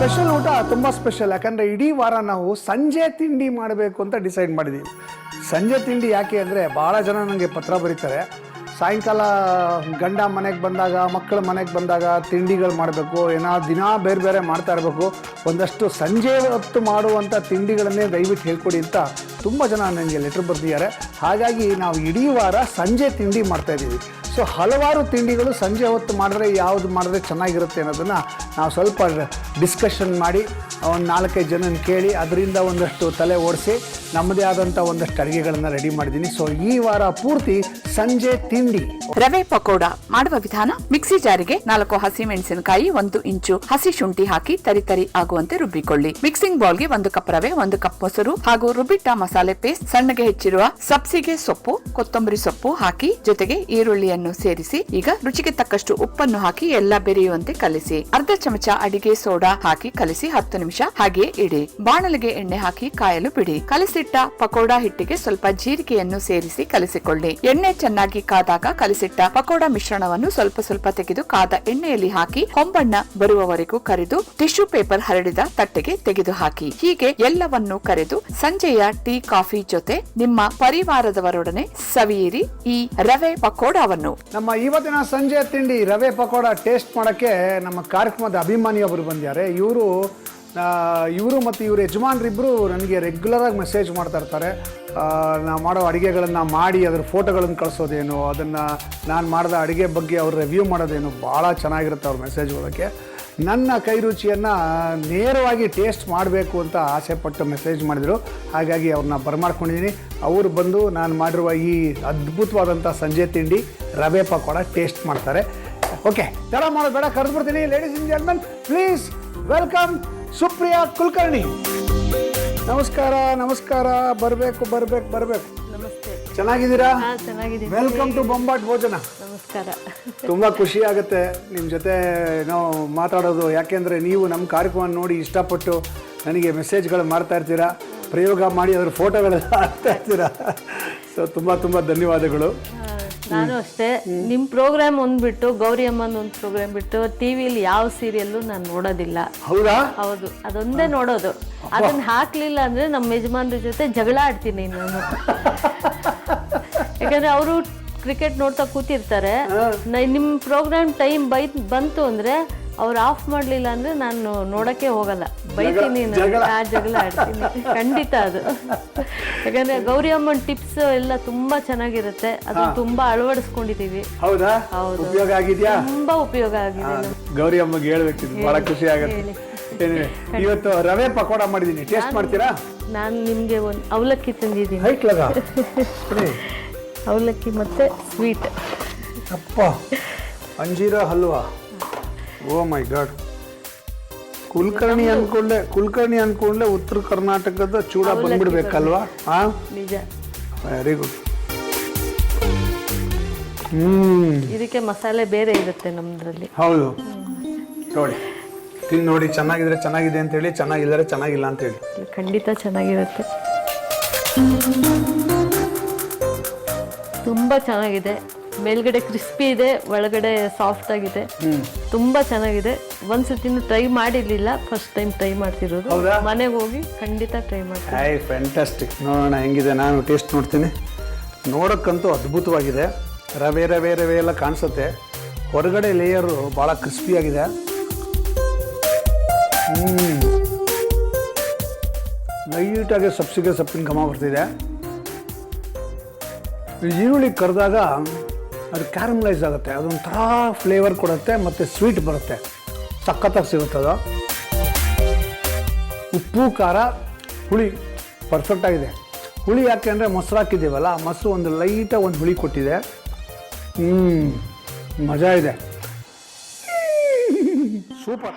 Special ಊಟ ತುಂಬ special. ಯಾಕಂದರೆ ಇಡೀ ವಾರ ನಾವು ಸಂಜೆ ತಿಂಡಿ ಮಾಡಬೇಕು ಅಂತ ಡಿಸೈಡ್ ಮಾಡಿದ್ದೀವಿ. ಸಂಜೆ ತಿಂಡಿ ಯಾಕೆ ಅಂದರೆ ಭಾಳ ಜನ ನನಗೆ ಪತ್ರ ಬರೀತಾರೆ, ಸಾಯಂಕಾಲ ಗಂಡ ಮನೆಗೆ ಬಂದಾಗ, ಮಕ್ಕಳ ಮನೆಗೆ ಬಂದಾಗ ತಿಂಡಿಗಳು ಮಾಡಬೇಕು, ದಿನ ಬೇರೆ ಬೇರೆ ಮಾಡ್ತಾ ಇರಬೇಕು, ಒಂದಷ್ಟು ಸಂಜೆ ಹೊತ್ತು ಮಾಡುವಂಥ ತಿಂಡಿಗಳನ್ನೇ ದಯವಿಟ್ಟು ಹೇಳ್ಕೊಡಿ ಅಂತ ತುಂಬ ಜನ ನನಗೆ ಲೆಟ್ರ್ ಬರೆದಿದ್ದಾರೆ. ಹಾಗಾಗಿ ನಾವು ಇಡೀ ವಾರ ಸಂಜೆ ತಿಂಡಿ ಮಾಡ್ತಾಯಿದ್ದೀವಿ. ಸೊ ಹಲವಾರು ತಿಂಡಿಗಳು ಸಂಜೆ ಹೊತ್ತು ಮಾಡಿದ್ರೆ ಯಾವುದು ಮಾಡಿದ್ರೆ ಚೆನ್ನಾಗಿರುತ್ತೆ ಅನ್ನೋದನ್ನು ನಾವು ಸ್ವಲ್ಪ ಡಿಸ್ಕಷನ್ ಮಾಡಿ ಒಂದು 4-5 ಜನನ ಕೇಳಿ ಅದರಿಂದ ಒಂದಷ್ಟು ತಲೆ ಓಡಿಸಿ ನಮ್ಮದೇ ಆದಂಥ ಒಂದಷ್ಟು ಅಡುಗೆಗಳನ್ನು ರೆಡಿ ಮಾಡಿದ್ದೀನಿ. ಸೊ ಈ ವಾರ ಪೂರ್ತಿ ಸಂಜೆ ತಿಂಡಿ. ರವೆ ಪಕೋಡ ಮಾಡುವ ವಿಧಾನ: ಮಿಕ್ಸಿ ಜಾರಿಗೆ 4 ಹಸಿಮೆಣಸಿನಕಾಯಿ, 1 ಇಂಚು ಹಸಿ ಶುಂಠಿ ಹಾಕಿ ತರಿ ಆಗುವಂತೆ ರುಬ್ಬಿಕೊಳ್ಳಿ. ಮಿಕ್ಸಿಂಗ್ ಬೌಲ್ಗೆ 1 ಕಪ್ ರವೆ, 1 ಕಪ್ ಮೊಸರು ಹಾಗೂ ರುಬ್ಬಿಟ್ಟ ಮಸಾಲೆ ಪೇಸ್ಟ್, ಸಣ್ಣಗೆ ಹೆಚ್ಚಿರುವ ಸಬ್ಸಿಗೆ ಸೊಪ್ಪು, ಕೊತ್ತಂಬರಿ ಸೊಪ್ಪು ಹಾಕಿ ಜೊತೆಗೆ ಈರುಳ್ಳಿಯನ್ನು ಸೇರಿಸಿ ಈಗ ರುಚಿಗೆ ತಕ್ಕಷ್ಟು ಉಪ್ಪನ್ನು ಹಾಕಿ ಎಲ್ಲ ಬೆರೆಯುವಂತೆ ಕಲಿಸಿ. ಅರ್ಧ ಚಮಚ ಅಡಿಗೆ ಸೋಡಾ ಹಾಕಿ ಕಲಿಸಿ 10 ನಿಮಿಷ ಹಾಗೆ ಇಡಿ. ಬಾಣಲಿಗೆ ಎಣ್ಣೆ ಹಾಕಿ ಕಾಯಲು ಬಿಡಿ. ಕಲಿಸಿಟ್ಟ ಪಕೋಡಾ ಹಿಟ್ಟಿಗೆ ಸ್ವಲ್ಪ ಜೀರಿಗೆಯನ್ನು ಸೇರಿಸಿ ಕಲಿಸಿಕೊಳ್ಳಿ. ಎಣ್ಣೆ ಚೆನ್ನಾಗಿ ಕಾದಾಗ ಕಲಿಸಿಟ್ಟ ಪಕೋಡಾ ಮಿಶ್ರಣವನ್ನು ಸ್ವಲ್ಪ ತೆಗೆದು ಕಾದ ಎಣ್ಣೆಯಲ್ಲಿ ಹಾಕಿ ಹೊಂಬಣ್ಣ ಬರುವವರೆಗೂ ಕರೆದು ಟಿಶ್ಯೂ ಪೇಪರ್ ಹರಡಿದ ತಟ್ಟೆಗೆ ತೆಗೆದು ಹಾಕಿ. ಹೀಗೆ ಎಲ್ಲವನ್ನು ಕರೆದು ಸಂಜೆಯ ಟೀ ಕಾಫಿ ಜೊತೆ ನಿಮ್ಮ ಪರಿವಾರದವರೊಡನೆ ಸವಿಯಿರಿ ಈ ರವೆ ಪಕೋಡಾವನ್ನು. ನಮ್ಮ ಇವತ್ತಿನ ಸಂಜೆ ತಿಂಡಿ ರವೆ ಪಕೋಡಾ ಟೇಸ್ಟ್ ಮಾಡೋಕ್ಕೆ ನಮ್ಮ ಕಾರ್ಯಕ್ರಮದ ಅಭಿಮಾನಿಯೊಬ್ಬರು ಬಂದಿದ್ದಾರೆ. ಇವರು ಮತ್ತು ಇವ್ರ ಯಜಮಾನ್ರಿಬ್ಬರು ನನಗೆ ರೆಗ್ಯುಲರಾಗಿ ಮೆಸೇಜ್ ಮಾಡ್ತಾ ಇರ್ತಾರೆ. ನಾವು ಮಾಡೋ ಅಡುಗೆಗಳನ್ನು ಮಾಡಿ ಅದರ ಫೋಟೋಗಳನ್ನು ಕಳಿಸೋದೇನು, ಅದನ್ನು ನಾನು ಮಾಡಿದ ಅಡುಗೆ ಬಗ್ಗೆ ಅವ್ರು ರಿವ್ಯೂ ಮಾಡೋದೇನು, ಭಾಳ ಚೆನ್ನಾಗಿರುತ್ತೆ ಅವ್ರ ಮೆಸೇಜ್ ಓದೋಕ್ಕೆ. ನನ್ನ ಕೈ ರುಚಿಯನ್ನು ನೇರವಾಗಿ ಟೇಸ್ಟ್ ಮಾಡಬೇಕು ಅಂತ ಆಸೆಪಟ್ಟು ಮೆಸೇಜ್ ಮಾಡಿದರು. ಹಾಗಾಗಿ ಅವ್ರನ್ನ ಬರಮಾಡ್ಕೊಂಡಿದ್ದೀನಿ. ಅವರು ಬಂದು ನಾನು ಮಾಡಿರುವ ಈ ಅದ್ಭುತವಾದಂಥ ಸಂಜೆ ತಿಂಡಿ ರವೆ ಪಕೋಡ ಟೇಸ್ಟ್ ಮಾಡ್ತಾರೆ. ಓಕೆ, ತಡ ಮಾಡೋದು ಬೇಡ, ಕರೆದ್ಬಿಡ್ತೀನಿ. Ladies and gentlemen, please welcome Supriya Kulkarni. ನಮಸ್ಕಾರ. ಬರಬೇಕು. ನಮಸ್ತೆ. ಚೆನ್ನಾಗಿದ್ದೀರಾ? ಚೆನ್ನಾಗಿದ್ದೀನಿ. ವೆಲ್ಕಮ್ ಟು ಬೊಂಬಾಟ್ ಭೋಜನ. ನಮಸ್ಕಾರ. ತುಂಬ ಖುಷಿ ಆಗುತ್ತೆ ನಿಮ್ಮ ಜೊತೆ ಮಾತಾಡೋದು. ಯಾಕೆಂದರೆ ನೀವು ನಮ್ಮ ಕಾರ್ಯಕ್ರಮ ನೋಡಿ ಇಷ್ಟಪಟ್ಟು ನನಗೆ ಮೆಸೇಜ್ಗಳು ಮಾಡ್ತಾ ಇರ್ತೀರಾ, ಪ್ರಯೋಗ ಮಾಡಿ ಅದರ ಫೋಟೋಗಳೆಲ್ಲ ಹಾಕ್ತಾ ಇರ್ತೀರಾ. ಸೊ ತುಂಬ ಧನ್ಯವಾದಗಳು. ನಾನು ಅಷ್ಟೇ, ನಿಮ್ಮ ಪ್ರೋಗ್ರಾಮ್ ಬಿಟ್ಟು ಗೌರಿ ಅಮ್ಮನ ಒಂದು ಪ್ರೋಗ್ರಾಮ್ ಬಿಟ್ಟು ಟಿವಿಲಿ ಯಾವ ಸೀರಿಯಲ್ಲು ನಾನು ನೋಡೋದಿಲ್ಲ. ಹೌದಾ? ಹೌದು, ಅದೊಂದೇ ನೋಡೋದು. ಅದನ್ನ ಹಾಕ್ಲಿಲ್ಲ ಅಂದ್ರೆ ನಮ್ಮ ಯಜಮಾನ್ರ ಜೊತೆ ಜಗಳ ಆಡ್ತೀನಿ ನಾನು. ಯಾಕಂದ್ರೆ ಅವರು ಕ್ರಿಕೆಟ್ ನೋಡ್ತಾ ಕೂತಿರ್ತಾರೆ. ನಿಮ್ಮ ಪ್ರೋಗ್ರಾಮ್ ಟೈಮ್ ಬಂತು ಅಂದ್ರೆ ಅವ್ರು ಆಫ್ ಮಾಡಲಿಲ್ಲ ಅಂದ್ರೆ ನಾನು ನೋಡಕ್ಕೆ ಹೋಗಲ್ಲ, ಬೈತೀನಿ, ಜಗಳ ಆಡ್ತೀನಿ ಖಂಡಿತ. ಅದು ಯಾಕಂದ್ರೆ ಗೌರಿ ಅಮ್ಮನ ಟಿಪ್ಸ್ ಎಲ್ಲ ತುಂಬಾ ಚೆನ್ನಾಗಿರುತ್ತೆ, ಅದು ತುಂಬಾ ಅಳವಡಿಸ್ಕೊಂಡಿದೀವಿ. ಹೌದಾ? ಉಪಯೋಗ ಆಗಿದೆಯಾ? ತುಂಬಾ ಉಪಯೋಗ ಆಗಿದೆ. ಗೌರಿ ಅಮ್ಮಗೆ ಹೇಳ್ಬೇಕು, ಬಹಳ ಖುಷಿ ಆಗುತ್ತೆ. ಇವತ್ತು ರವೆ ಪಕೋಡ ಮಾಡಿದೀನಿ, ಟೇಸ್ಟ್ ಮಾಡ್ತೀರಾ? ನಾನು ನಿಮ್ಗೆ ಒಂದು ಅವಲಕ್ಕಿ ತಂದಿದ್ದೀನಿ. ಅವಲಕ್ಕಿ ಮತ್ತೆ ಸ್ವೀಟ್. ಅಪ್ಪ, ಅಂಜೀರ ಹಲ್ವಾ. ಓ ಮೈ ಗಾಡ್. ಕುಲಕರ್ಣಿ ಅನ್ಕೊಂಡ್ಲೆ ಉತ್ತರ ಕರ್ನಾಟಕದ ಚೂಡ ಬಂದ್ಬಿಡ್ಬೇಕಲ್ವಾ? ನಿಜ. Very good. ಇದಕ್ಕೆ ಮಸಾಲೆ ಬೇರೆ ಇರುತ್ತೆ ನಮ್ದ್ರಲ್ಲಿ. ಹೌದು, ನೋಡಿ ತಿಂದು ನೋಡಿ, ಚೆನ್ನಾಗಿದ್ರೆ ಚೆನ್ನಾಗಿದೆ ಅಂತೇಳಿ, ಚೆನ್ನಾಗಿಲ್ಲದ್ರೆ ಚೆನ್ನಾಗಿಲ್ಲ ಅಂತೇಳಿ. ಖಂಡಿತ ಚೆನ್ನಾಗಿರುತ್ತೆ, ತುಂಬ ಚೆನ್ನಾಗಿದೆ. ಮೇಲ್ಗಡೆ ಕ್ರಿಸ್ಪಿ ಇದೆ, ಒಳಗಡೆ ಸಾಫ್ಟ್ ಆಗಿದೆ, ತುಂಬಾ ಚೆನ್ನಾಗಿದೆ. ಒಂದ್ಸತಿನೂ ಟ್ರೈ ಮಾಡಿರ್ಲಿಲ್ಲ, ಫಸ್ಟ್ ಟೈಮ್ ಟ್ರೈ ಮಾಡ್ತಿರೋದು. ಮನೆಗೆ ಹೋಗಿ ಖಂಡಿತ ಟ್ರೈ ಮಾಡ್ತೀನಿ. ಫ್ಯಾಂಟಾಸ್ಟಿಕ್. ನೋಡೋಣ ಹೆಂಗಿದೆ, ನಾನು ಟೇಸ್ಟ್ ನೋಡ್ತೀನಿ. ನೋಡೋಕ್ಕಂತೂ ಅದ್ಭುತವಾಗಿದೆ. ರವೆ ಎಲ್ಲ ಕಾಣಿಸುತ್ತೆ. ಹೊರಗಡೆ ಲೇಯರು ಭಾಳ ಕ್ರಿಸ್ಪಿಯಾಗಿದೆ. ಲೈಟಾಗಿ ಸೊಪ್ಪಿನ ಘಮ ಬರ್ತಿದೆ. ಈರುಳ್ಳಿ ಕರೆದಾಗ ಅದು ಕ್ಯಾರಮಲೈಸ್ ಆಗುತ್ತೆ, ಅದೊಂಥರ ಫ್ಲೇವರ್ ಕೊಡುತ್ತೆ ಮತ್ತು ಸ್ವೀಟ್ ಬರುತ್ತೆ, ಸಖತ್ತಾಗಿ ಸಿಗುತ್ತದು. ಉಪ್ಪು ಖಾರ ಹುಳಿ ಪರ್ಫೆಕ್ಟಾಗಿದೆ. ಹುಳಿ ಯಾಕೆ ಅಂದರೆ ಮೊಸರು ಹಾಕಿದ್ದೀವಲ್ಲ, ಮೊಸರು ಒಂದು ಲೈಟಾಗಿ ಒಂದು ಹುಳಿ ಕೊಟ್ಟಿದೆ. ಮಜಾ ಇದೆ, ಸೂಪರ್.